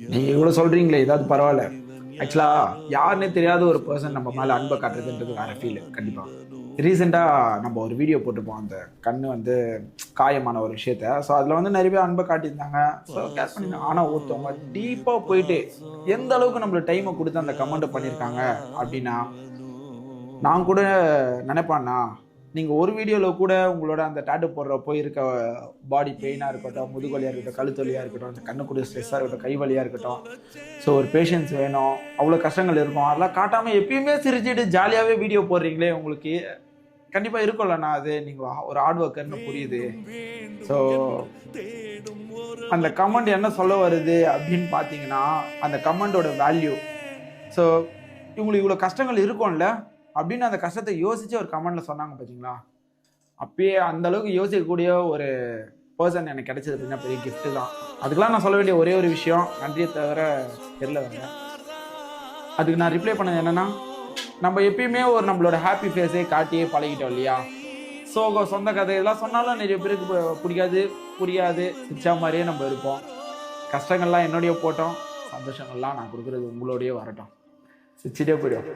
நீங்கள் இவ்வளோ சொல்கிறீங்களே ஏதாவது பரவாயில்ல. ஆக்சுவலாக யாருன்னே தெரியாத ஒரு பர்சன் நம்ம மேலே அன்பை காட்டுறதுன்றது வேறு ஃபீல் கண்டிப்பாக. ரீசெண்டாக நம்ம ஒரு வீடியோ போட்டிருப்போம், அந்த கண்ணு வந்து காயமான ஒரு விஷயத்த. ஸோ அதில் வந்து நிறைய பேர் அன்பை காட்டியிருந்தாங்க. ஸோ கேஸ் பண்ணியிருந்தாங்க. ஆனால் ஒருத்தவங்க டீப்பாக போயிட்டு எந்த அளவுக்கு நம்மளுக்கு டைமை கொடுத்து அந்த கமெண்ட் பண்ணியிருக்காங்க அப்படின்னா, நான் கூட நினைப்பான்னா, நீங்கள் ஒரு வீடியோவில் கூட உங்களோட அந்த டேட்டு போடுறப்போ இருக்க பாடி பெயினாக இருக்கட்டும், முதுகுவலியாக இருக்கட்டும், கழுத்து வலியாக இருக்கட்டும், அந்த கண்ணு கூட ஸ்ட்ரெஸ்ஸாக இருக்கட்டும், கை வலியாக இருக்கட்டும், ஸோ ஒரு பேஷன்ஸ் வேணும், அவ்வளோ கஷ்டங்கள் இருக்கும், அதெல்லாம் காட்டாமல் எப்பயுமே சிரிச்சுட்டு ஜாலியாகவே வீடியோ போடுறீங்களே, உங்களுக்கு கண்டிப்பாக இருக்கும்லண்ணா. அது நீங்கள் ஒரு ஹார்ட் ஒர்க்கர்னு புரியுது. ஸோ அந்த கமெண்ட் என்ன சொல்ல வருது அப்படின்னு பார்த்தீங்கன்னா, அந்த கமெண்டோட வேல்யூ. ஸோ இவங்களுக்கு இவ்வளோ கஷ்டங்கள் இருக்கும்ல அப்படின்னு அந்த கஷ்டத்தை யோசிச்சு ஒரு கமெண்ட்ல சொன்னாங்க பார்த்தீங்களா, அப்பயே அந்த அளவுக்கு யோசிக்கக்கூடிய ஒரு பர்சன் எனக்கு கிடைச்சது அப்படின்னா பெரிய கிஃப்ட் தான். அதுக்கெல்லாம் நான் சொல்ல வேண்டிய ஒரே ஒரு விஷயம், நன்றியை தவிர தெரியல வேங்க. அதுக்கு நான் ரிப்ளை பண்ணது என்னன்னா, நம்ம எப்பயுமே ஒரு நம்மளோட ஹாப்பி ஃபேஸே காட்டியே பழகிட்டோம் இல்லையா. சோகம் சொந்த கதை இதெல்லாம் சொன்னாலும் நிறைய பேருக்கு பிடிக்காது, புரியாது, சிரிச்சா மாதிரியே நம்ம இருப்போம். கஷ்டங்கள்லாம் என்னுடைய போட்டோம், சந்தோஷங்கள்லாம் நான் கொடுக்குறது உங்களோடய வரட்டும். சிரிச்சிட்டே போயிடும்.